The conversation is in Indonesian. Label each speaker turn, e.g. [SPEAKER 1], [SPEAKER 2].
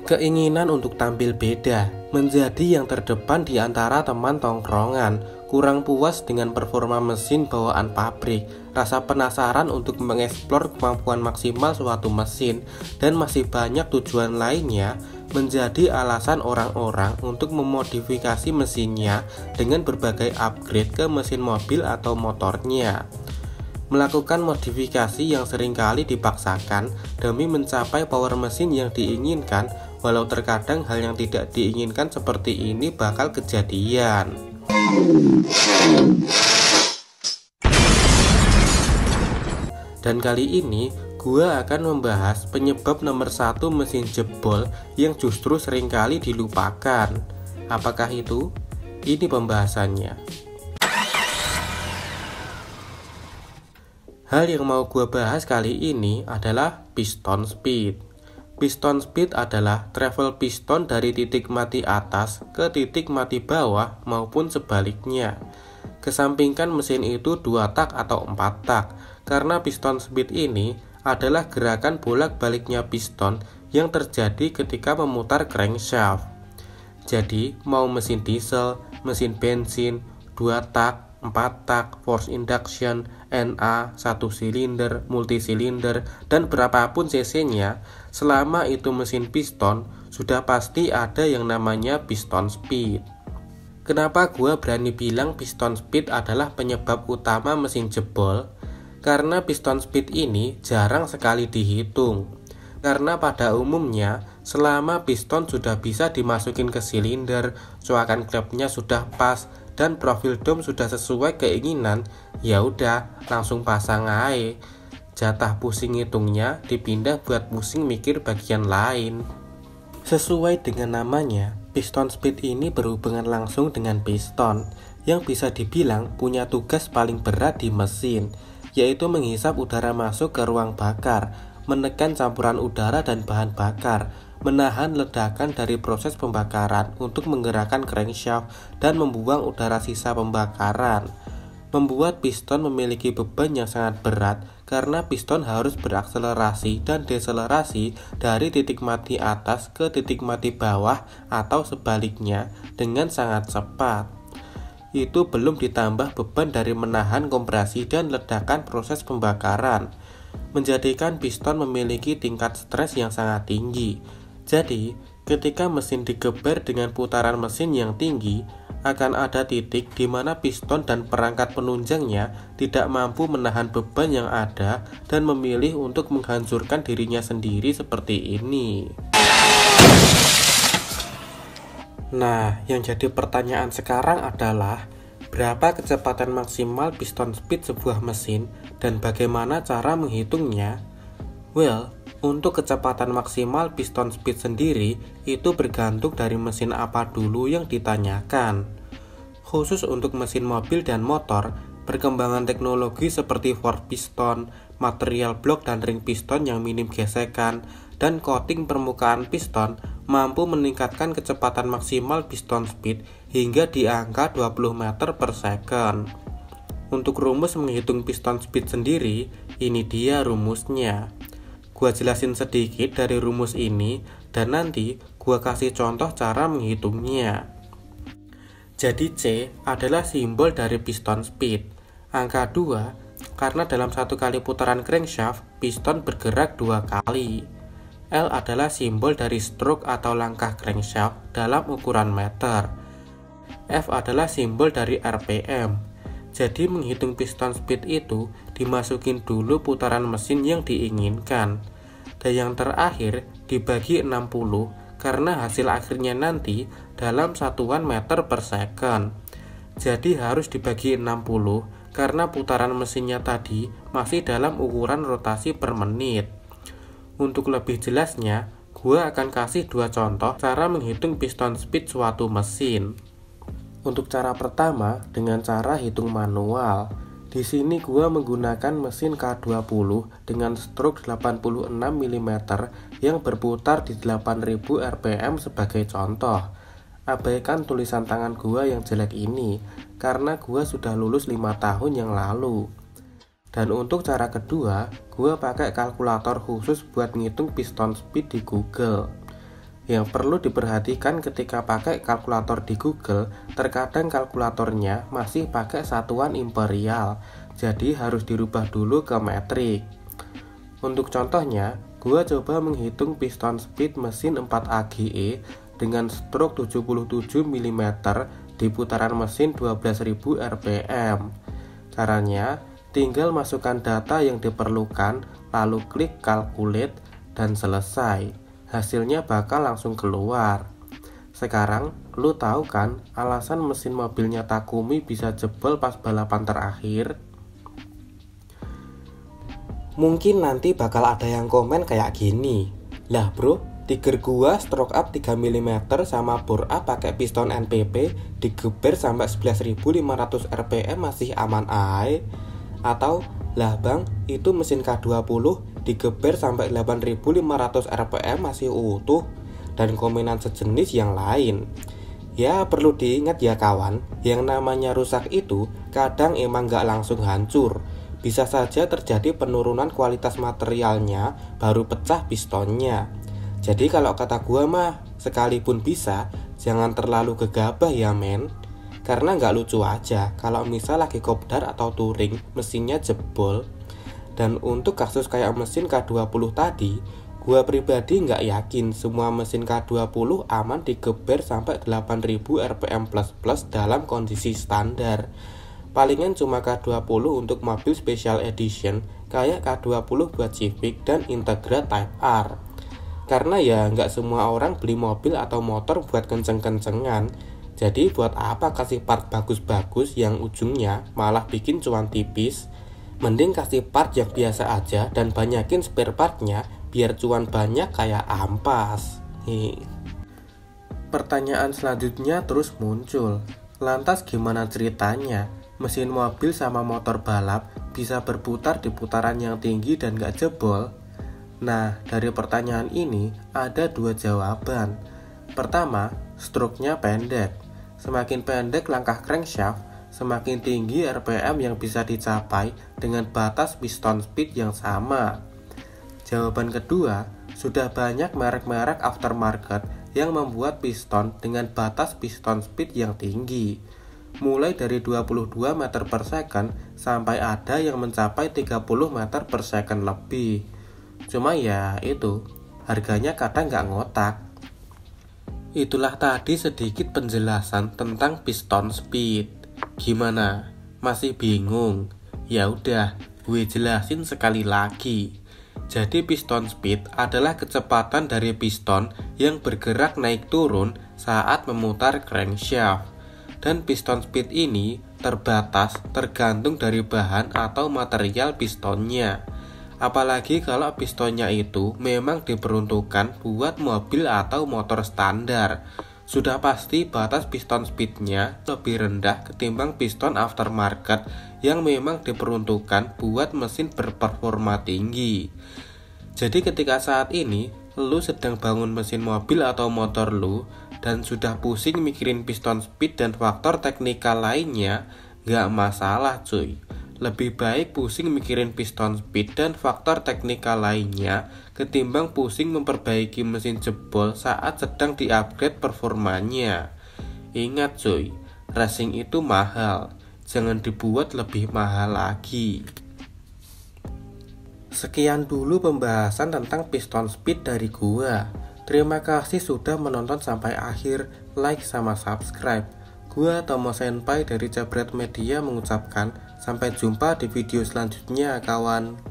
[SPEAKER 1] Keinginan untuk tampil beda, menjadi yang terdepan di antara teman tongkrongan, kurang puas dengan performa mesin bawaan pabrik, rasa penasaran untuk mengeksplor kemampuan maksimal suatu mesin, dan masih banyak tujuan lainnya menjadi alasan orang-orang untuk memodifikasi mesinnya dengan berbagai upgrade ke mesin mobil atau motornya. Melakukan modifikasi yang seringkali dipaksakan demi mencapai power mesin yang diinginkan, walau terkadang hal yang tidak diinginkan seperti ini bakal kejadian. Dan kali ini gua akan membahas penyebab nomor 1 mesin jebol yang justru seringkali dilupakan. Apakah itu? Ini pembahasannya. Hal yang mau gue bahas kali ini adalah piston speed. Piston speed adalah travel piston dari titik mati atas ke titik mati bawah maupun sebaliknya. Kesampingkan mesin itu 2 tak atau 4 tak, karena piston speed ini adalah gerakan bolak-baliknya piston yang terjadi ketika memutar crankshaft. Jadi, mau mesin diesel, mesin bensin, 2 tak, 4 tak, force induction, NA, 1 silinder, multisilinder, dan berapapun cc-nya, selama itu mesin piston, sudah pasti ada yang namanya piston speed. Kenapa gua berani bilang piston speed adalah penyebab utama mesin jebol? Karena piston speed ini jarang sekali dihitung. Karena pada umumnya, selama piston sudah bisa dimasukin ke silinder, coakan klepnya sudah pas, dan profil dom sudah sesuai keinginan, ya udah langsung pasang aja. Jatah pusing hitungnya dipindah buat pusing mikir bagian lain. Sesuai dengan namanya, piston speed ini berhubungan langsung dengan piston, yang bisa dibilang punya tugas paling berat di mesin, yaitu menghisap udara masuk ke ruang bakar, menekan campuran udara dan bahan bakar, menahan ledakan dari proses pembakaran untuk menggerakkan crankshaft dan membuang udara sisa pembakaran. Membuat piston memiliki beban yang sangat berat karena piston harus berakselerasi dan deselerasi dari titik mati atas ke titik mati bawah atau sebaliknya dengan sangat cepat. Itu belum ditambah beban dari menahan kompresi dan ledakan proses pembakaran, menjadikan piston memiliki tingkat stres yang sangat tinggi. Jadi, ketika mesin digeber dengan putaran mesin yang tinggi, akan ada titik di mana piston dan perangkat penunjangnya tidak mampu menahan beban yang ada dan memilih untuk menghancurkan dirinya sendiri seperti ini. Nah, yang jadi pertanyaan sekarang adalah, berapa kecepatan maksimal piston speed sebuah mesin dan bagaimana cara menghitungnya? Well, untuk kecepatan maksimal piston speed sendiri itu bergantung dari mesin apa dulu yang ditanyakan. Khusus untuk mesin mobil dan motor, perkembangan teknologi seperti fork piston, material blok dan ring piston yang minim gesekan, dan coating permukaan piston mampu meningkatkan kecepatan maksimal piston speed hingga di angka 20 meter per second. Untuk rumus menghitung piston speed sendiri, ini dia rumusnya. Gua jelasin sedikit dari rumus ini dan nanti gua kasih contoh cara menghitungnya. Jadi C adalah simbol dari piston speed. Angka 2 karena dalam satu kali putaran crankshaft piston bergerak 2 kali. L adalah simbol dari stroke atau langkah crankshaft dalam ukuran meter. F adalah simbol dari RPM. Jadi menghitung piston speed itu dimasukin dulu putaran mesin yang diinginkan. Dan yang terakhir dibagi 60 karena hasil akhirnya nanti dalam satuan meter per second. Jadi harus dibagi 60 karena putaran mesinnya tadi masih dalam ukuran rotasi per menit. Untuk lebih jelasnya, gua akan kasih 2 contoh cara menghitung piston speed suatu mesin. Untuk cara pertama dengan cara hitung manual. Di sini gua menggunakan mesin K20 dengan stroke 86 mm yang berputar di 8000 rpm sebagai contoh. Abaikan tulisan tangan gua yang jelek ini karena gua sudah lulus 5 tahun yang lalu. Dan untuk cara kedua, gua pakai kalkulator khusus buat ngitung piston speed di Google. Yang perlu diperhatikan ketika pakai kalkulator di Google, terkadang kalkulatornya masih pakai satuan imperial, jadi harus dirubah dulu ke metrik. Untuk contohnya, gua coba menghitung piston speed mesin 4 AGE dengan stroke 77 mm di putaran mesin 12.000 rpm. Caranya, tinggal masukkan data yang diperlukan, lalu klik calculate dan selesai. Hasilnya bakal langsung keluar. Sekarang, lu tahu kan alasan mesin mobilnya Takumi bisa jebol pas balapan terakhir? Mungkin nanti bakal ada yang komen kayak gini. Lah bro, tiger gua stroke up 3 mm sama bore up pakai piston NPP digeber sampai 11.500 rpm masih aman aja. Atau, lah bang, itu mesin K20 digeber sampai 8.500 rpm masih utuh, dan komenan sejenis yang lain. Ya perlu diingat ya kawan, yang namanya rusak itu kadang emang gak langsung hancur. Bisa saja terjadi penurunan kualitas materialnya, baru pecah pistonnya. Jadi kalau kata gua mah, sekalipun bisa, jangan terlalu gegabah ya men. Karena gak lucu aja kalau misal lagi kopdar atau touring mesinnya jebol. Dan untuk kasus kayak mesin K20 tadi, gua pribadi nggak yakin semua mesin K20 aman digeber sampai 8.000 rpm plus dalam kondisi standar. Palingan cuma K20 untuk mobil special edition kayak K20 buat Civic dan Integra Type R. Karena ya nggak semua orang beli mobil atau motor buat kenceng-kencengan. Jadi buat apa kasih part bagus-bagus yang ujungnya malah bikin cuan tipis? Mending kasih part yang biasa aja dan banyakin spare partnya biar cuan banyak kayak ampas. Pertanyaan selanjutnya terus muncul. Lantas gimana ceritanya? Mesin mobil sama motor balap bisa berputar di putaran yang tinggi dan gak jebol? Nah, dari pertanyaan ini ada dua jawaban. Pertama, stroke-nya pendek. Semakin pendek langkah crankshaft, semakin tinggi RPM yang bisa dicapai dengan batas piston speed yang sama. Jawaban kedua, sudah banyak merek-merek aftermarket yang membuat piston dengan batas piston speed yang tinggi, mulai dari 22 meter per second sampai ada yang mencapai 30 meter per second lebih. Cuma ya itu, harganya kadang nggak ngotak. Itulah tadi sedikit penjelasan tentang piston speed. Gimana? Masih bingung? Ya udah, gue jelasin sekali lagi. Jadi piston speed adalah kecepatan dari piston yang bergerak naik turun saat memutar crankshaft. Dan piston speed ini terbatas tergantung dari bahan atau material pistonnya. Apalagi kalau pistonnya itu memang diperuntukkan buat mobil atau motor standar. Sudah pasti batas piston speednya lebih rendah ketimbang piston aftermarket yang memang diperuntukkan buat mesin berperforma tinggi. Jadi ketika saat ini lu sedang bangun mesin mobil atau motor lu dan sudah pusing mikirin piston speed dan faktor teknikal lainnya, gak masalah cuy. Lebih baik pusing mikirin piston speed dan faktor teknikal lainnya ketimbang pusing memperbaiki mesin jebol saat sedang di-upgrade performanya. Ingat cuy, racing itu mahal, jangan dibuat lebih mahal lagi. Sekian dulu pembahasan tentang piston speed dari gua. Terima kasih sudah menonton sampai akhir, like sama subscribe. Gua Tomo Senpai dari Jabret Media mengucapkan sampai jumpa di video selanjutnya kawan.